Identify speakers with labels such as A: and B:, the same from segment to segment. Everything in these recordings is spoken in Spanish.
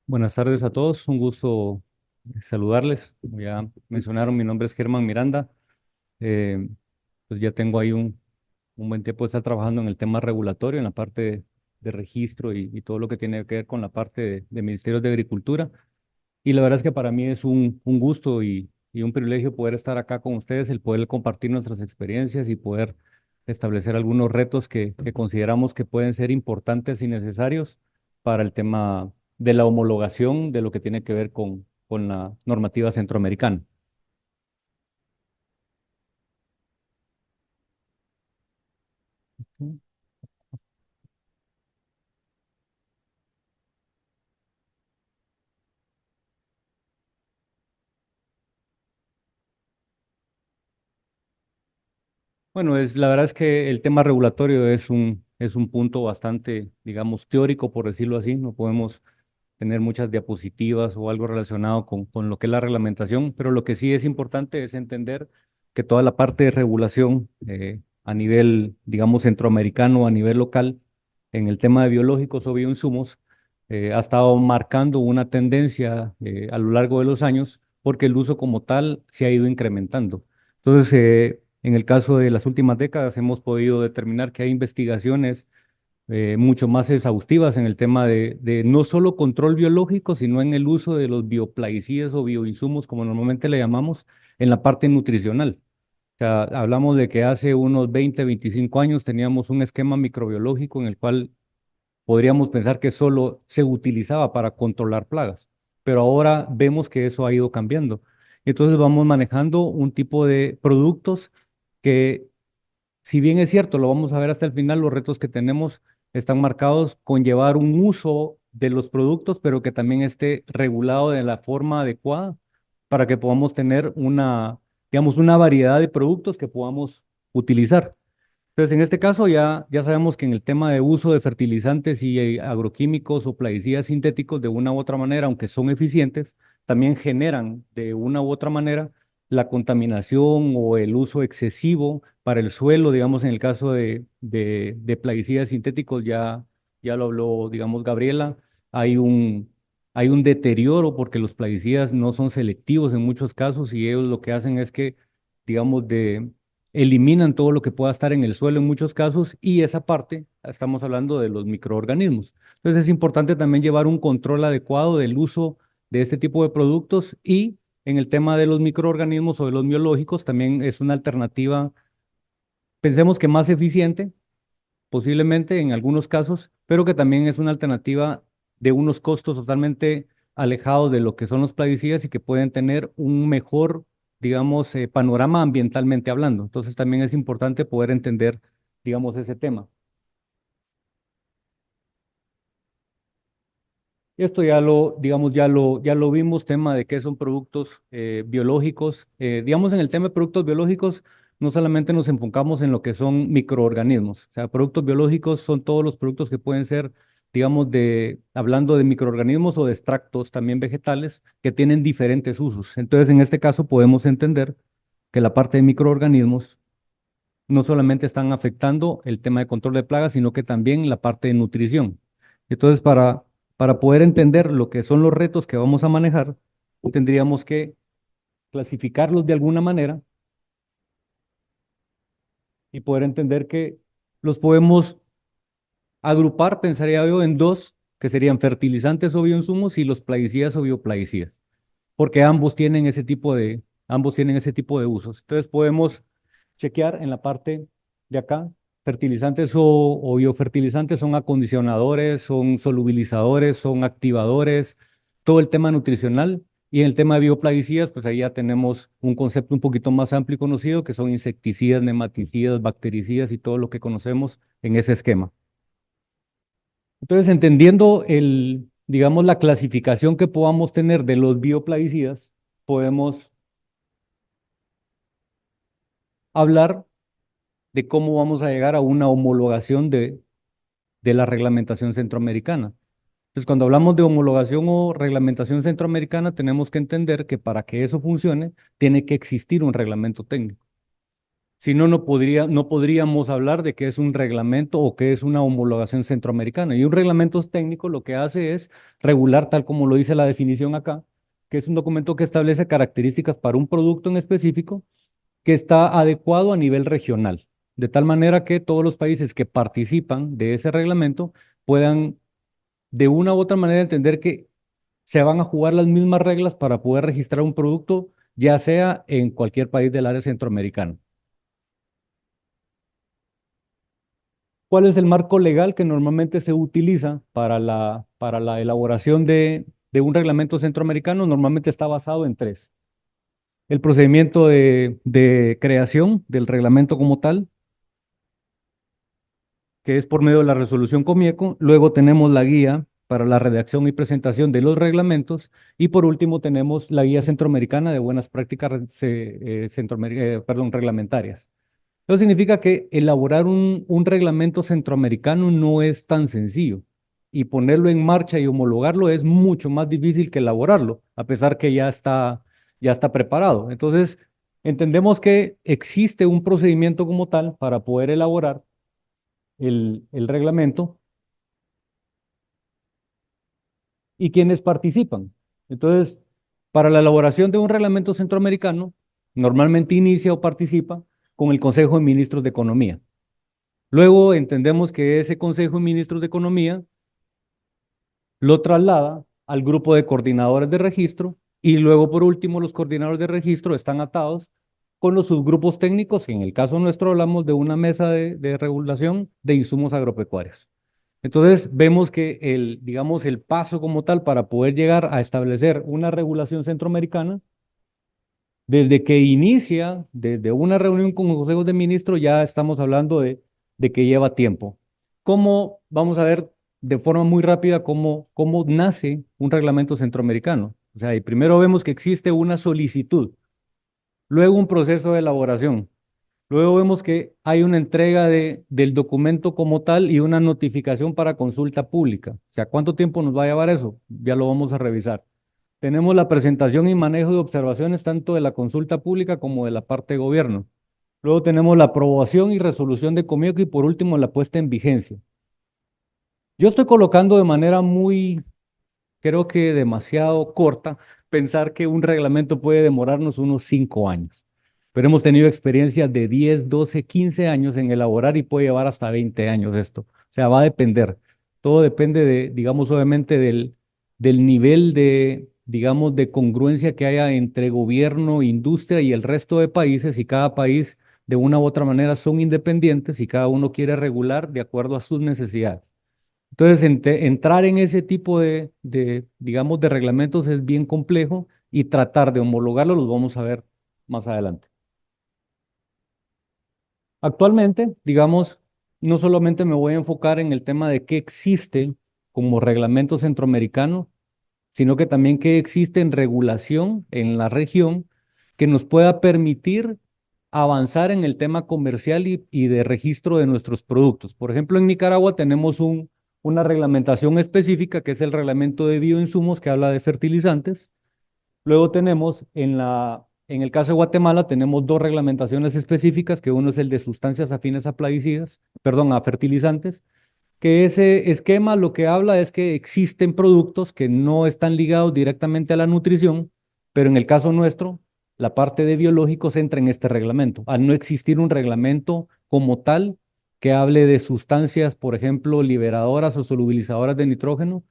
A: Buenas tardes a todos, un gusto saludarles. Como ya mencionaron, mi nombre es Germán Miranda. Eh, pues ya tengo ahí un buen tiempo de estar trabajando en el tema regulatorio, en la parte de registro y todo lo que tiene que ver con la parte de Ministerios de Agricultura. Y la verdad es que para mí es un gusto y un privilegio poder estar acá con ustedes, el poder compartir nuestras experiencias y poder establecer algunos retos que consideramos que pueden ser importantes y necesarios para el tema de la homologación de lo que tiene que ver con la normativa centroamericana. Ujú. Bueno, la verdad es que el tema regulatorio es un punto bastante, digamos, teórico, por decirlo así. No podemos tener muchas diapositivas o algo relacionado con lo que es la reglamentación, pero lo que sí es importante es entender que toda la parte de regulación a nivel, digamos, centroamericano, a nivel local, en el tema de biológicos o bioinsumos, ha estado marcando una tendencia a lo largo de los años porque el uso como tal se ha ido incrementando. Entonces, en el caso de las últimas décadas hemos podido determinar que hay investigaciones mucho más exhaustivas en el tema de no solo control biológico, sino en el uso de los bioplaguicidas o bioinsumos, como normalmente le llamamos, en la parte nutricional. O sea, hablamos de que hace unos 20, 25 años teníamos un esquema microbiológico en el cual podríamos pensar que solo se utilizaba para controlar plagas, pero ahora vemos que eso ha ido cambiando. Entonces vamos manejando un tipo de productos que, si bien es cierto, lo vamos a ver hasta el final, los retos que tenemos están marcados con llevar un uso de los productos, pero que también esté regulado de la forma adecuada para que podamos tener digamos, una variedad de productos que podamos utilizar. Entonces, en este caso ya sabemos que en el tema de uso de fertilizantes y agroquímicos o plaguicidas sintéticos, de una u otra manera, aunque son eficientes, también generan de una u otra manera la contaminación o el uso excesivo para el suelo, digamos, en el caso de plaguicidas sintéticos, ya lo habló, digamos, Gabriela, hay un deterioro porque los plaguicidas no son selectivos en muchos casos y ellos lo que hacen es que, digamos, eliminan todo lo que pueda estar en el suelo en muchos casos y esa parte, estamos hablando de los microorganismos. Entonces es importante también llevar un control adecuado del uso de este tipo de productos y en el tema de los microorganismos o de los biológicos también es una alternativa, pensemos que más eficiente, posiblemente en algunos casos, pero que también es una alternativa de unos costos totalmente alejados de lo que son los plaguicidas y que pueden tener un mejor, digamos, panorama ambientalmente hablando. Entonces también es importante poder entender, digamos, ese tema. Esto digamos, ya lo vimos, tema de qué son productos biológicos. Digamos, en el tema de productos biológicos, no solamente nos enfocamos en lo que son microorganismos. O sea, productos biológicos son todos los productos que pueden ser, digamos, hablando de microorganismos o de extractos también vegetales que tienen diferentes usos. Entonces, en este caso, podemos entender que la parte de microorganismos no solamente están afectando el tema de control de plagas, sino que también la parte de nutrición. Entonces, para poder entender lo que son los retos que vamos a manejar, tendríamos que clasificarlos de alguna manera y poder entender que los podemos agrupar, pensaría yo, en dos, que serían fertilizantes o bioinsumos y los plaguicidas o bioplaguicidas, porque ambos tienen ese tipo de usos. Entonces, podemos chequear en la parte de acá. Fertilizantes o biofertilizantes son acondicionadores, son solubilizadores, son activadores, todo el tema nutricional. Y en el tema de bioplaguicidas, pues ahí ya tenemos un concepto un poquito más amplio y conocido, que son insecticidas, nematicidas, bactericidas y todo lo que conocemos en ese esquema. Entonces, entendiendo digamos, la clasificación que podamos tener de los bioplaguicidas, podemos hablar de cómo vamos a llegar a una homologación de la reglamentación centroamericana. Entonces, cuando hablamos de homologación o reglamentación centroamericana, tenemos que entender que para que eso funcione, tiene que existir un reglamento técnico. Si no, no podríamos hablar de qué es un reglamento o qué es una homologación centroamericana. Y un reglamento técnico lo que hace es regular, tal como lo dice la definición acá, que es un documento que establece características para un producto en específico que está adecuado a nivel regional, de tal manera que todos los países que participan de ese reglamento puedan de una u otra manera entender que se van a jugar las mismas reglas para poder registrar un producto, ya sea en cualquier país del área centroamericana. ¿Cuál es el marco legal que normalmente se utiliza para la elaboración de un reglamento centroamericano? Normalmente está basado en tres. El procedimiento de creación del reglamento como tal, que es por medio de la resolución Comieco. Luego tenemos la guía para la redacción y presentación de los reglamentos. Y por último tenemos la guía centroamericana de buenas prácticas reglamentarias. Eso significa que elaborar un reglamento centroamericano no es tan sencillo y ponerlo en marcha y homologarlo es mucho más difícil que elaborarlo, a pesar que ya está preparado. Entonces, entendemos que existe un procedimiento como tal para poder elaborar el reglamento y quienes participan. Entonces, para la elaboración de un reglamento centroamericano, normalmente inicia o participa con el Consejo de Ministros de Economía. Luego entendemos que ese Consejo de Ministros de Economía lo traslada al grupo de coordinadores de registro y luego, por último, los coordinadores de registro están atados con los subgrupos técnicos, que en el caso nuestro hablamos de una mesa de regulación de insumos agropecuarios. Entonces, vemos que digamos, el paso como tal para poder llegar a establecer una regulación centroamericana, desde que inicia, desde una reunión con los consejos de ministros, ya estamos hablando de que lleva tiempo. ¿Cómo, vamos a ver de forma muy rápida cómo nace un reglamento centroamericano? O sea, y primero vemos que existe una solicitud, luego un proceso de elaboración, luego vemos que hay una entrega del documento como tal y una notificación para consulta pública. O sea, ¿cuánto tiempo nos va a llevar eso? Ya lo vamos a revisar. Tenemos la presentación y manejo de observaciones tanto de la consulta pública como de la parte de gobierno. Luego tenemos la aprobación y resolución de Comieco y por último la puesta en vigencia. Yo estoy colocando de manera muy, creo que demasiado corta, pensar que un reglamento puede demorarnos unos 5 años. Pero hemos tenido experiencias de 10, 12, 15 años en elaborar y puede llevar hasta 20 años esto. O sea, va a depender. Todo depende de, digamos, obviamente del nivel de, digamos, de congruencia que haya entre gobierno, industria y el resto de países. Y cada país, de una u otra manera, son independientes y cada uno quiere regular de acuerdo a sus necesidades. Entonces, entrar en ese tipo digamos, de reglamentos es bien complejo y tratar de homologarlo los vamos a ver más adelante. Actualmente, digamos, no solamente me voy a enfocar en el tema de qué existe como reglamento centroamericano, sino que también qué existe en regulación en la región que nos pueda permitir avanzar en el tema comercial y de registro de nuestros productos. Por ejemplo, en Nicaragua tenemos una reglamentación específica que es el reglamento de bioinsumos que habla de fertilizantes. Luego tenemos en el caso de Guatemala tenemos dos reglamentaciones específicas, que uno es el de sustancias afines a plaguicidas, perdón, a fertilizantes, que ese esquema lo que habla es que existen productos que no están ligados directamente a la nutrición, pero en el caso nuestro, la parte de biológicos entra en este reglamento. Al no existir un reglamento como tal que hable de sustancias, por ejemplo, liberadoras o solubilizadoras de nitrógeno,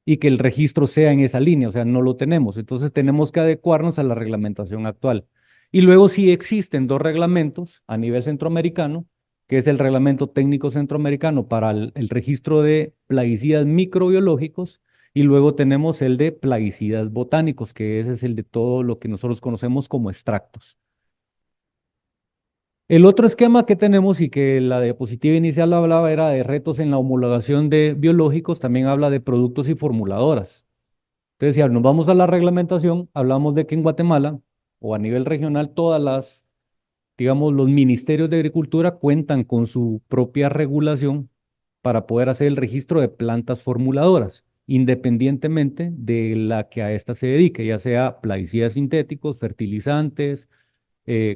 A: y que el registro sea en esa línea, o sea, no lo tenemos. Entonces tenemos que adecuarnos a la reglamentación actual. Y luego sí existen dos reglamentos a nivel centroamericano, que es el reglamento técnico centroamericano para el registro de plaguicidas microbiológicos y luego tenemos el de plaguicidas botánicos, que ese es el de todo lo que nosotros conocemos como extractos. El otro esquema que tenemos y que la diapositiva inicial hablaba era de retos en la homologación de biológicos, también habla de productos y formuladoras. Entonces, si nos vamos a la reglamentación, hablamos de que en Guatemala o a nivel regional, digamos, los ministerios de Agricultura cuentan con su propia regulación para poder hacer el registro de plantas formuladoras, independientemente de la que a esta se dedique, ya sea plaguicidas sintéticos, fertilizantes,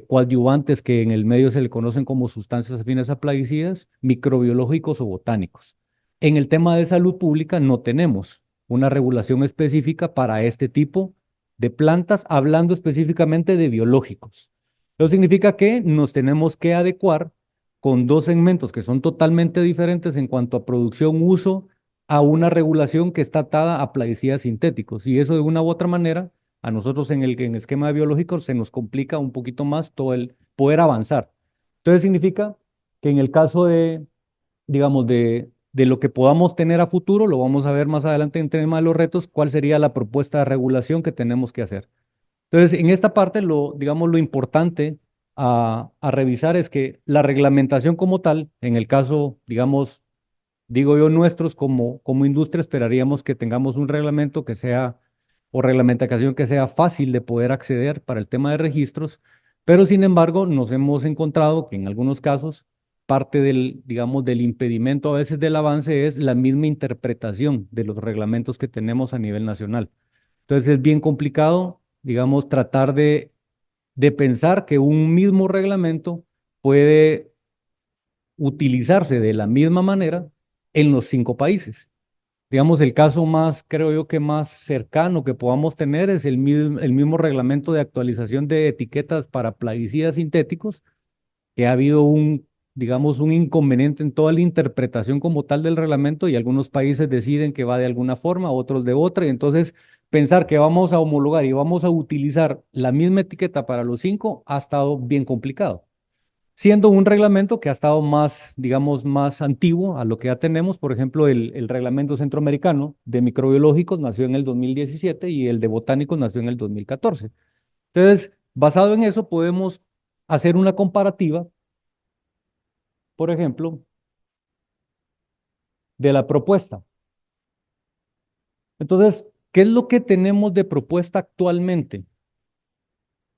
A: coadyuvantes que en el medio se le conocen como sustancias afines a plaguicidas, microbiológicos o botánicos. En el tema de salud pública no tenemos una regulación específica para este tipo de plantas, hablando específicamente de biológicos. Eso significa que nos tenemos que adecuar con dos segmentos que son totalmente diferentes en cuanto a producción, uso, a una regulación que está atada a plaguicidas sintéticos. Y eso de una u otra manera, a nosotros en el esquema biológico se nos complica un poquito más todo el poder avanzar. Entonces significa que en el caso de, digamos, de lo que podamos tener a futuro, lo vamos a ver más adelante en tema de los retos, cuál sería la propuesta de regulación que tenemos que hacer. Entonces, en esta parte, digamos, lo importante a revisar es que la reglamentación como tal, en el caso, digamos, digo yo, nuestros como industria esperaríamos que tengamos un reglamento que sea, o reglamentación que sea fácil de poder acceder para el tema de registros, pero sin embargo nos hemos encontrado que en algunos casos parte del, digamos, del impedimento a veces del avance es la misma interpretación de los reglamentos que tenemos a nivel nacional. Entonces es bien complicado, digamos, tratar de pensar que un mismo reglamento puede utilizarse de la misma manera en los 5 países. Digamos, el caso más, creo yo que más cercano que podamos tener es el mismo reglamento de actualización de etiquetas para plaguicidas sintéticos, que ha habido un, digamos, un inconveniente en toda la interpretación como tal del reglamento y algunos países deciden que va de alguna forma, otros de otra, y entonces pensar que vamos a homologar y vamos a utilizar la misma etiqueta para los 5 ha estado bien complicado, siendo un reglamento que ha estado más, digamos, más antiguo a lo que ya tenemos. Por ejemplo, el reglamento centroamericano de microbiológicos nació en el 2017 y el de botánicos nació en el 2014. Entonces, basado en eso, podemos hacer una comparativa, por ejemplo, de la propuesta. Entonces, ¿qué es lo que tenemos de propuesta actualmente?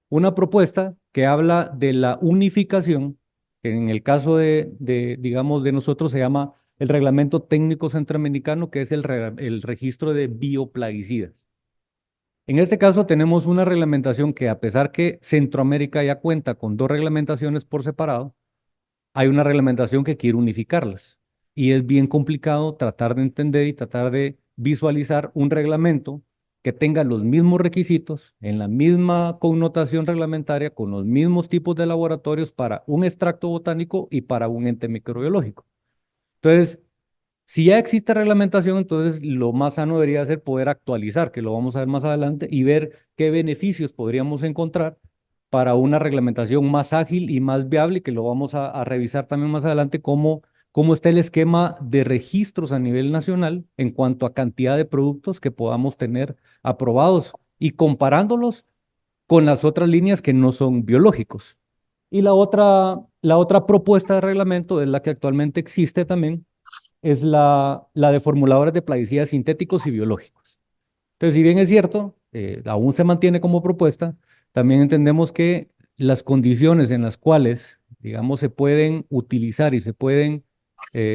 A: Una propuesta que habla de la unificación, que en el caso digamos, de nosotros se llama el Reglamento Técnico Centroamericano, que es el registro de bioplaguicidas. En este caso tenemos una reglamentación que, a pesar que Centroamérica ya cuenta con dos reglamentaciones por separado, hay una reglamentación que quiere unificarlas. Y es bien complicado tratar de entender y tratar de visualizar un reglamento que tenga los mismos requisitos, en la misma connotación reglamentaria, con los mismos tipos de laboratorios para un extracto botánico y para un ente microbiológico. Entonces, si ya existe reglamentación, entonces lo más sano debería ser poder actualizar, que lo vamos a ver más adelante, y ver qué beneficios podríamos encontrar para una reglamentación más ágil y más viable, que lo vamos a revisar también más adelante, cómo está el esquema de registros a nivel nacional en cuanto a cantidad de productos que podamos tener aprobados y comparándolos con las otras líneas que no son biológicos. Y la otra propuesta de reglamento es la que actualmente existe también, es la de formuladores de plaguicidas sintéticos y biológicos. Entonces, si bien es cierto, aún se mantiene como propuesta, también entendemos que las condiciones en las cuales, digamos, se pueden utilizar y se pueden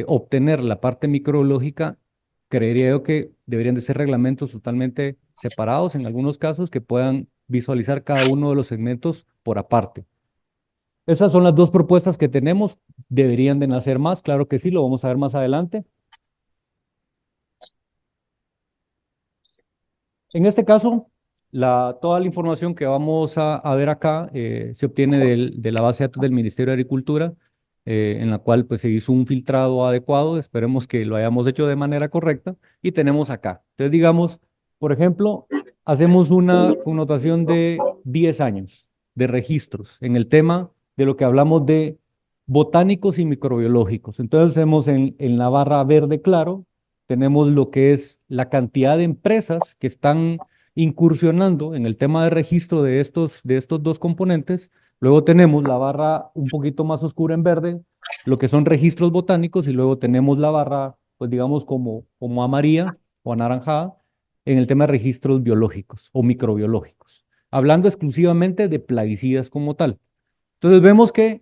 A: obtener la parte microbiológica, creería yo que deberían de ser reglamentos totalmente separados en algunos casos que puedan visualizar cada uno de los segmentos por aparte. Esas son las dos propuestas que tenemos. Deberían de nacer más, claro que sí, lo vamos a ver más adelante. En este caso, toda la información que vamos a ver acá se obtiene de la base de datos del Ministerio de Agricultura, en la cual pues, se hizo un filtrado adecuado. Esperemos que lo hayamos hecho de manera correcta. Y tenemos acá. Entonces, digamos, por ejemplo, hacemos una connotación de 10 años de registros en el tema de lo que hablamos de botánicos y microbiológicos. Entonces, hacemos en la barra verde claro tenemos lo que es la cantidad de empresas que están incursionando en el tema de registro de estos dos componentes. Luego tenemos la barra un poquito más oscura en verde, lo que son registros botánicos, y luego tenemos la barra, pues digamos, como amarilla o anaranjada en el tema de registros biológicos o microbiológicos, hablando exclusivamente de plaguicidas como tal. Entonces vemos que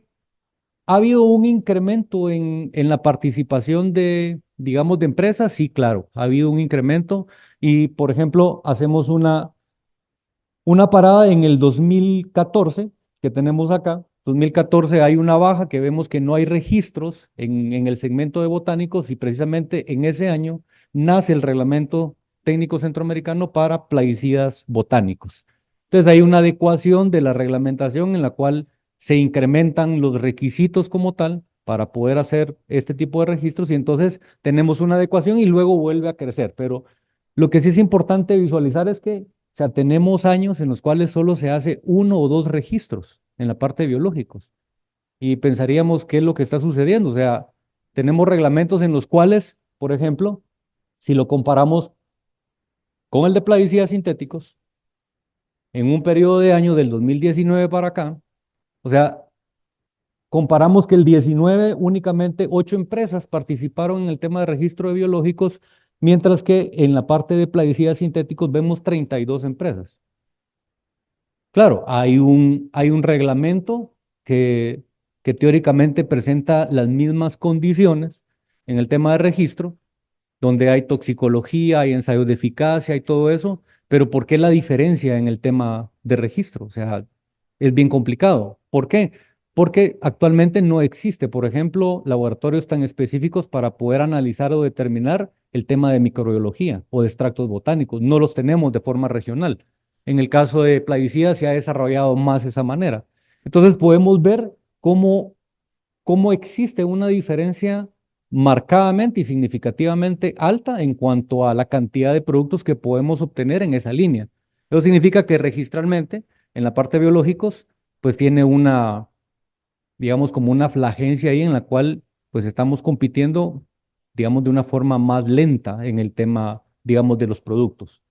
A: ¿ha habido un incremento en la participación de, digamos, de empresas? Sí, claro, ha habido un incremento y, por ejemplo, hacemos una parada en el 2014. que tenemos acá, 2014 hay una baja que vemos que no hay registros en el segmento de botánicos y precisamente en ese año nace el Reglamento Técnico Centroamericano para plaguicidas botánicos. Entonces hay una adecuación de la reglamentación en la cual se incrementan los requisitos como tal para poder hacer este tipo de registros y entonces tenemos una adecuación y luego vuelve a crecer. Pero lo que sí es importante visualizar es que, o sea, tenemos años en los cuales solo se hace uno o dos registros en la parte de biológicos y pensaríamos qué es lo que está sucediendo. O sea, tenemos reglamentos en los cuales, por ejemplo, si lo comparamos con el de plaguicidas sintéticos, en un periodo de año del 2019 para acá, o sea, comparamos que el 19 únicamente 8 empresas participaron en el tema de registro de biológicos, mientras que en la parte de plaguicidas sintéticos vemos 32 empresas. Claro, hay un reglamento que, que teóricamente presenta las mismas condiciones en el tema de registro, donde hay toxicología, hay ensayos de eficacia y todo eso, pero ¿por qué la diferencia en el tema de registro? O sea, es bien complicado. ¿Por qué? Porque actualmente no existe, por ejemplo, laboratorios tan específicos para poder analizar o determinar el tema de microbiología o de extractos botánicos. No los tenemos de forma regional. En el caso de plaguicidas se ha desarrollado más esa manera. Entonces podemos ver cómo existe una diferencia marcadamente y significativamente alta en cuanto a la cantidad de productos que podemos obtener en esa línea. Eso significa que registralmente, en la parte de biológicos, pues tiene una, digamos, como una flagencia ahí en la cual pues estamos compitiendo, digamos, de una forma más lenta en el tema, digamos, de los productos.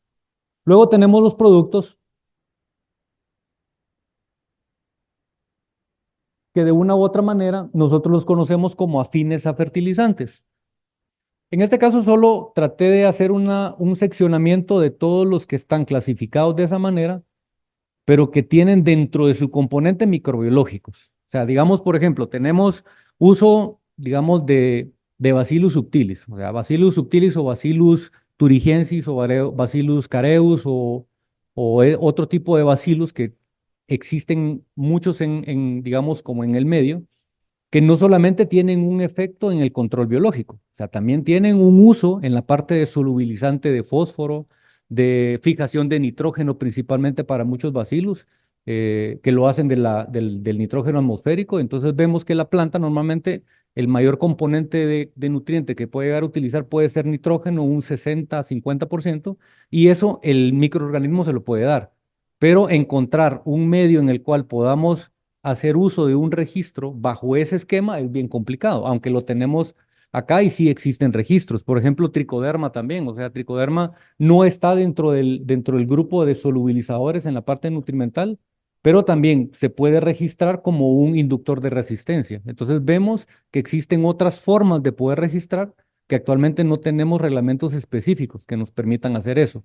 A: Luego tenemos los productos que de una u otra manera nosotros los conocemos como afines a fertilizantes. En este caso solo traté de hacer un seccionamiento de todos los que están clasificados de esa manera, pero que tienen dentro de su componente microbiológicos. O sea, digamos, por ejemplo, tenemos uso, digamos, de Bacillus subtilis, o sea, Bacillus subtilis o Bacillus thuringiensis o Bacillus careus o otro tipo de bacillus que existen muchos digamos, como en el medio que no solamente tienen un efecto en el control biológico, o sea, también tienen un uso en la parte de solubilizante de fósforo, de fijación de nitrógeno, principalmente para muchos bacilos, que lo hacen del nitrógeno atmosférico. Entonces vemos que la planta normalmente el mayor componente de nutriente que puede llegar a utilizar puede ser nitrógeno, un 60-50%, y eso el microorganismo se lo puede dar. Pero encontrar un medio en el cual podamos hacer uso de un registro bajo ese esquema es bien complicado, aunque lo tenemos acá y sí existen registros. Por ejemplo, tricoderma también, o sea, tricoderma no está dentro del grupo de solubilizadores en la parte nutrimental, pero también se puede registrar como un inductor de resistencia. Entonces vemos que existen otras formas de poder registrar que actualmente no tenemos reglamentos específicos que nos permitan hacer eso.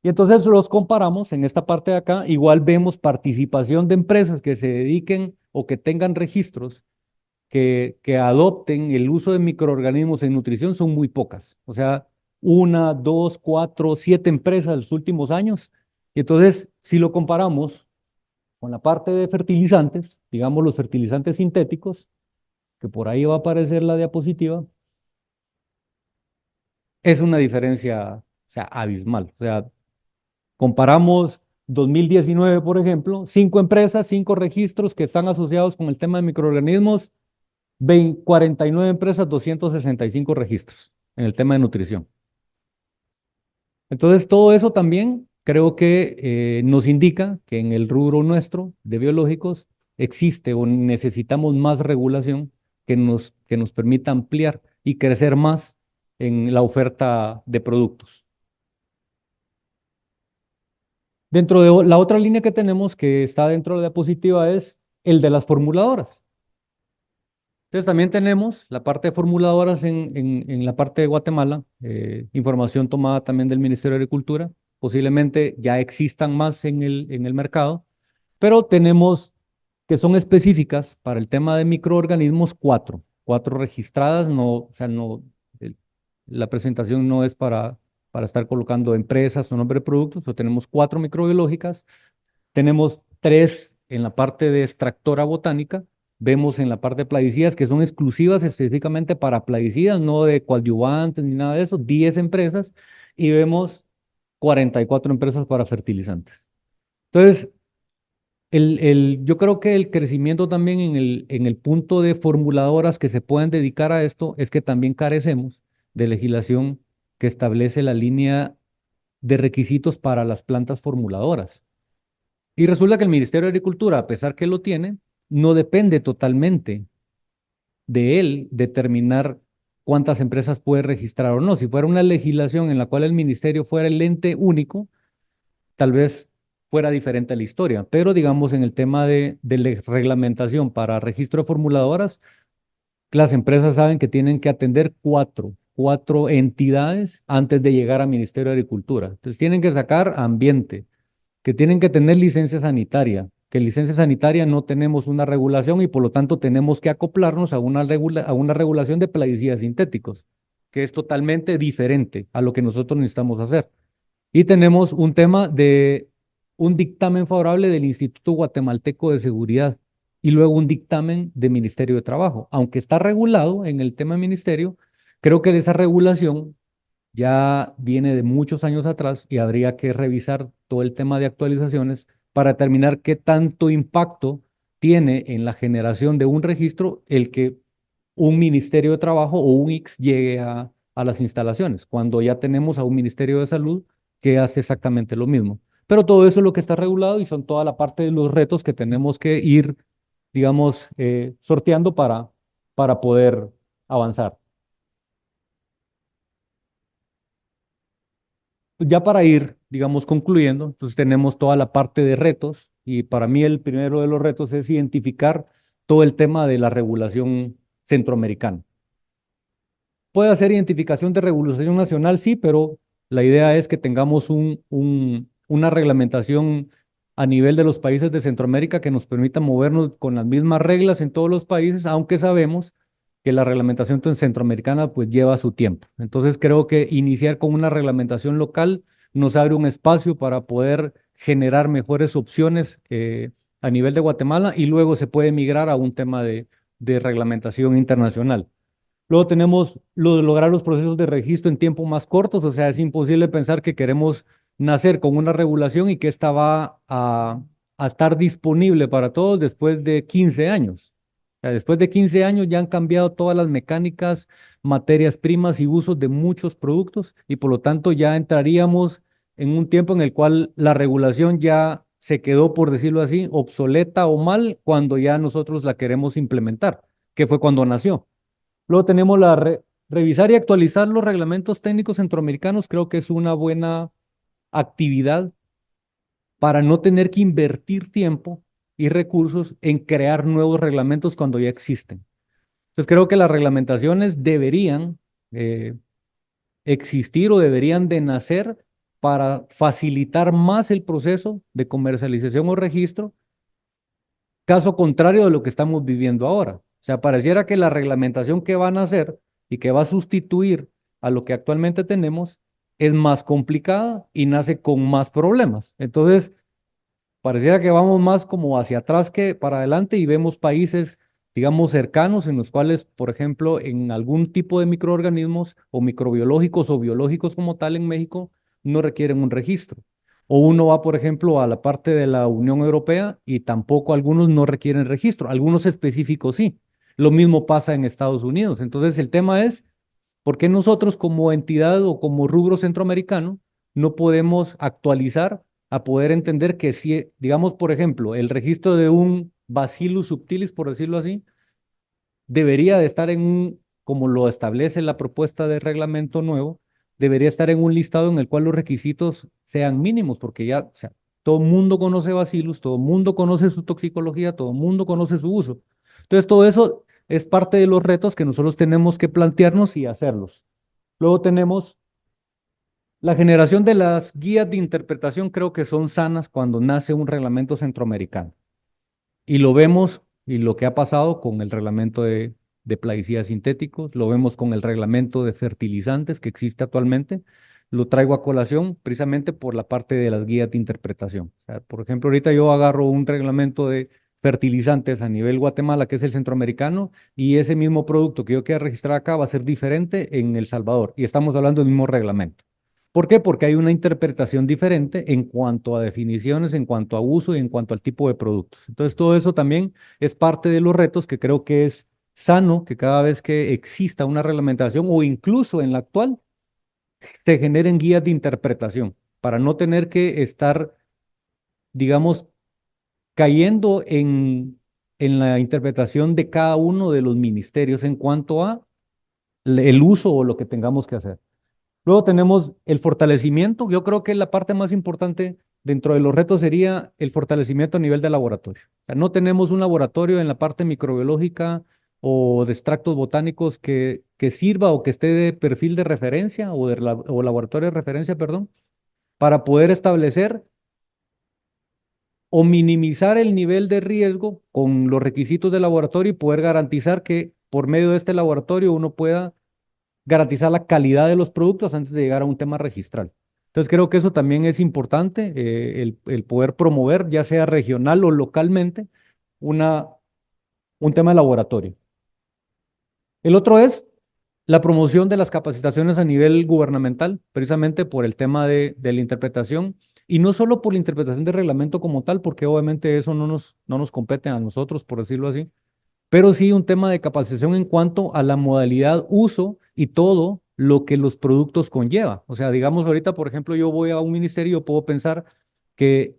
A: Y entonces los comparamos en esta parte de acá, igual vemos participación de empresas que se dediquen o que tengan registros que adopten el uso de microorganismos en nutrición son muy pocas. O sea, una, dos, cuatro, siete empresas en los últimos años. Y entonces, si lo comparamos con la parte de fertilizantes, digamos los fertilizantes sintéticos, que por ahí va a aparecer la diapositiva, es una diferencia, o sea, abismal. O sea, comparamos 2019, por ejemplo, 5 empresas, 5 registros que están asociados con el tema de microorganismos, 49 empresas, 265 registros en el tema de nutrición. Entonces, todo eso también creo que nos indica que en el rubro nuestro de biológicos existe o necesitamos más regulación que nos permita ampliar y crecer más en la oferta de productos. Dentro de la otra línea que tenemos que está dentro de la diapositiva es el de las formuladoras. Entonces también tenemos la parte de formuladoras en la parte de Guatemala, información tomada también del Ministerio de Agricultura, posiblemente ya existan más en el mercado, pero tenemos que son específicas para el tema de microorganismos, cuatro registradas, no, o sea, no, el- la presentación no es para estar colocando empresas o nombre de productos, pero tenemos 4 microbiológicas, tenemos 3 en la parte de extractora botánica, vemos en la parte de plaguicidas que son exclusivas específicamente para plaguicidas, no de coadyuvantes ni nada de eso, 10 empresas, y vemos 44 empresas para fertilizantes. Entonces, yo creo que el crecimiento también en el punto de formuladoras que se puedan dedicar a esto es que también carecemos de legislación que establece la línea de requisitos para las plantas formuladoras. Y resulta que el Ministerio de Agricultura, a pesar que lo tiene, no depende totalmente de él determinar cuántas empresas puede registrar o no. Si fuera una legislación en la cual el ministerio fuera el ente único, tal vez fuera diferente la historia. Pero digamos en el tema de la reglamentación para registro de formuladoras, las empresas saben que tienen que atender cuatro entidades antes de llegar al Ministerio de Agricultura. Entonces tienen que sacar ambiente, que tienen que tener licencia sanitaria, que licencia sanitaria no tenemos una regulación y por lo tanto tenemos que acoplarnos a a una regulación de plaguicidas sintéticos, que es totalmente diferente a lo que nosotros necesitamos hacer. Y tenemos un tema de un dictamen favorable del Instituto Guatemalteco de Seguridad y luego un dictamen del Ministerio de Trabajo. Aunque está regulado en el tema ministerio, creo que esa regulación ya viene de muchos años atrás y habría que revisar todo el tema de actualizaciones para determinar qué tanto impacto tiene en la generación de un registro el que un Ministerio de Trabajo o un IX llegue a las instalaciones, cuando ya tenemos a un Ministerio de Salud que hace exactamente lo mismo. Pero todo eso es lo que está regulado y son toda la parte de los retos que tenemos que ir, digamos, sorteando para poder avanzar. Ya para ir, digamos, concluyendo, entonces tenemos toda la parte de retos y para mí el primero de los retos es identificar todo el tema de la regulación centroamericana. Puede hacer identificación de regulación nacional, sí, pero la idea es que tengamos una reglamentación a nivel de los países de Centroamérica que nos permita movernos con las mismas reglas en todos los países, aunque sabemos que la reglamentación centroamericana pues lleva su tiempo. Entonces creo que iniciar con una reglamentación local nos abre un espacio para poder generar mejores opciones a nivel de Guatemala y luego se puede migrar a un tema de reglamentación internacional. Luego tenemos lo de lograr los procesos de registro en tiempo más cortos, o sea, es imposible pensar que queremos nacer con una regulación y que esta va a estar disponible para todos después de 15 años. O sea, después de 15 años ya han cambiado todas las mecánicas, materias primas y usos de muchos productos y por lo tanto ya entraríamos en un tiempo en el cual la regulación ya se quedó, por decirlo así, obsoleta o mal cuando ya nosotros la queremos implementar, que fue cuando nació. Luego tenemos revisar y actualizar los reglamentos técnicos centroamericanos. Creo que es una buena actividad para no tener que invertir tiempo y recursos en crear nuevos reglamentos cuando ya existen. Entonces creo que las reglamentaciones deberían eh, existir o deberían de nacer para facilitar más el proceso de comercialización o registro, caso contrario de lo que estamos viviendo ahora. O sea, pareciera que la reglamentación que van a hacer y que va a sustituir a lo que actualmente tenemos es más complicada y nace con más problemas. Entonces, pareciera que vamos más como hacia atrás que para adelante y vemos países, digamos, cercanos en los cuales, por ejemplo, en algún tipo de microorganismos o microbiológicos o biológicos como tal en México, no requieren un registro. O uno va, por ejemplo, a la parte de la Unión Europea y tampoco algunos no requieren registro, algunos específicos sí. Lo mismo pasa en Estados Unidos. Entonces, el tema es, ¿por qué nosotros como entidad o como rubro centroamericano no podemos actualizar a poder entender que si, digamos, por ejemplo, el registro de un Bacillus subtilis, por decirlo así, debería de estar en como lo establece la propuesta de reglamento nuevo, debería estar en un listado en el cual los requisitos sean mínimos, porque ya, o sea, todo el mundo conoce Bacillus, todo el mundo conoce su toxicología, todo el mundo conoce su uso. Entonces, todo eso es parte de los retos que nosotros tenemos que plantearnos y hacerlos. Luego tenemos la generación de las guías de interpretación, creo que son sanas cuando nace un reglamento centroamericano. Y lo vemos, y lo que ha pasado con el reglamento de plaguicidas sintéticos, lo vemos con el reglamento de fertilizantes que existe actualmente. lo traigo a colación precisamente por la parte de las guías de interpretación. O sea, por ejemplo, ahorita yo agarro un reglamento de fertilizantes a nivel Guatemala, que es el centroamericano, y ese mismo producto que yo quiera registrar acá va a ser diferente en El Salvador, y estamos hablando del mismo reglamento. ¿Por qué? Porque hay una interpretación diferente en cuanto a definiciones, en cuanto a uso y en cuanto al tipo de productos. Entonces, todo eso también es parte de los retos que creo que es sano que cada vez que exista una reglamentación o incluso en la actual, se generen guías de interpretación para no tener que estar, digamos, cayendo en la interpretación de cada uno de los ministerios en cuanto a el uso o lo que tengamos que hacer. Luego tenemos el fortalecimiento. Yo creo que la parte más importante dentro de los retos sería el fortalecimiento a nivel de laboratorio. O sea, no tenemos un laboratorio en la parte microbiológica o de extractos botánicos que sirva o que esté de perfil de referencia o laboratorio de referencia, perdón, para poder establecer o minimizar el nivel de riesgo con los requisitos del laboratorio y poder garantizar que por medio de este laboratorio uno pueda garantizar la calidad de los productos antes de llegar a un tema registral. Entonces creo que eso también es importante, el poder promover, ya sea regional o localmente, una, un tema de laboratorio. El otro es la promoción de las capacitaciones a nivel gubernamental, precisamente por el tema de la interpretación, y no solo por la interpretación del reglamento como tal, porque obviamente eso no nos compete a nosotros, por decirlo así, pero sí un tema de capacitación en cuanto a la modalidad, uso y todo lo que los productos conlleva. O sea, digamos ahorita, por ejemplo, yo voy a un ministerio, puedo pensar que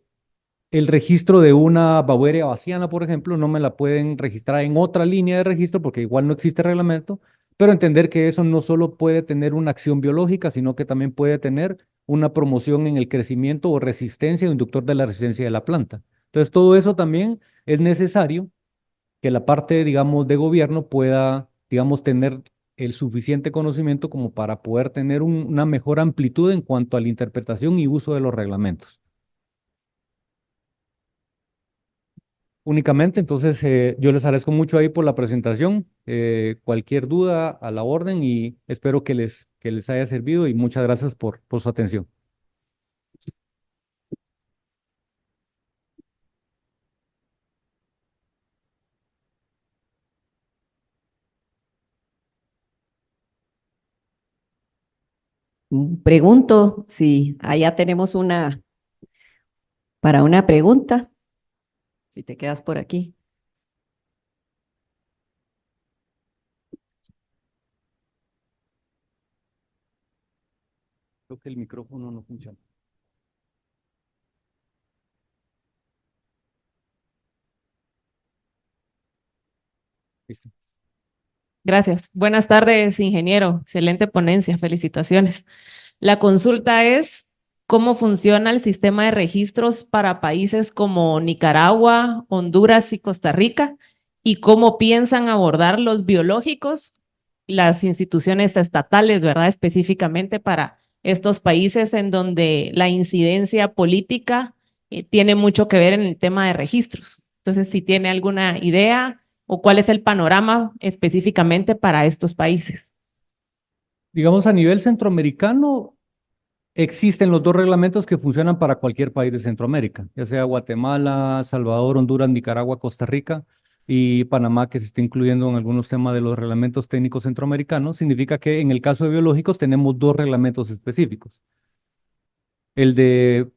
A: el registro de una Bavaria baciana, por ejemplo, no me la pueden registrar en otra línea de registro porque igual no existe reglamento, pero entender que eso no solo puede tener una acción biológica, sino que también puede tener una promoción en el crecimiento o resistencia o inductor de la resistencia de la planta. Entonces, todo eso también es necesario que la parte, digamos, de gobierno pueda, digamos, tener el suficiente conocimiento como para poder tener una mejor amplitud en cuanto a la interpretación y uso de los reglamentos. Únicamente, entonces, yo les agradezco mucho ahí por la presentación. Cualquier duda a la orden y espero que les haya servido y muchas gracias por su atención.
B: Pregunto si allá tenemos una para una pregunta, si te quedas por aquí.
A: Creo que el micrófono no funciona. Listo.
C: Gracias. Buenas tardes, ingeniero. Excelente ponencia. Felicitaciones. La consulta es, ¿cómo funciona el sistema de registros para países como Nicaragua, Honduras y Costa Rica? ¿Y cómo piensan abordar los biológicos, las instituciones estatales, ¿verdad? Específicamente para estos países en donde la incidencia política tiene mucho que ver en el tema de registros. Entonces, si tiene alguna idea o cuál es el panorama específicamente para estos países.
A: Digamos, a nivel centroamericano, existen los dos reglamentos que funcionan para cualquier país de Centroamérica, ya sea Guatemala, Salvador, Honduras, Nicaragua, Costa Rica y Panamá, que se está incluyendo en algunos temas de los reglamentos técnicos centroamericanos. Significa que en el caso de biológicos tenemos dos reglamentos específicos, el de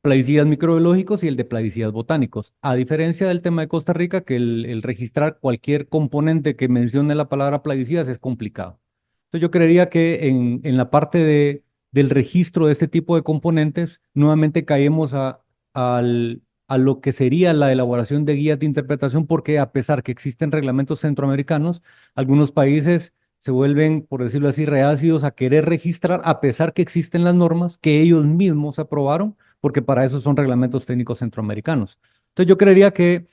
A: plaguicidas microbiológicos y el de plaguicidas botánicos. A diferencia del tema de Costa Rica, que el registrar cualquier componente que mencione la palabra plaguicidas es complicado. Entonces yo creería que en la parte del registro de este tipo de componentes, nuevamente caemos a lo que sería la elaboración de guías de interpretación, porque a pesar que existen reglamentos centroamericanos, algunos países se vuelven, por decirlo así, reacios a querer registrar, a pesar que existen las normas que ellos mismos aprobaron porque para eso son reglamentos técnicos centroamericanos. Entonces yo creería que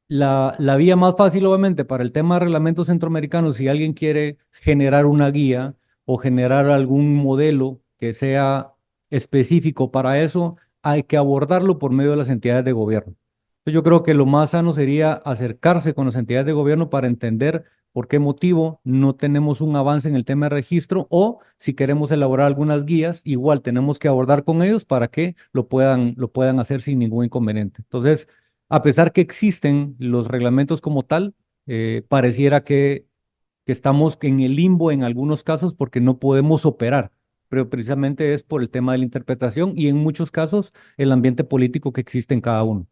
A: la vía más fácil, obviamente, para el tema de reglamentos centroamericanos, si alguien quiere generar una guía o generar algún modelo que sea específico para eso, hay que abordarlo por medio de las entidades de gobierno. Entonces yo creo que lo más sano sería acercarse con las entidades de gobierno para entender por qué motivo no tenemos un avance en el tema de registro, o si queremos elaborar algunas guías, igual tenemos que abordar con ellos para que lo puedan hacer sin ningún inconveniente. Entonces, a pesar que existen los reglamentos como tal, pareciera que estamos en el limbo en algunos casos porque no podemos operar, pero precisamente es por el tema de la interpretación y en muchos casos el ambiente político que existe en cada uno.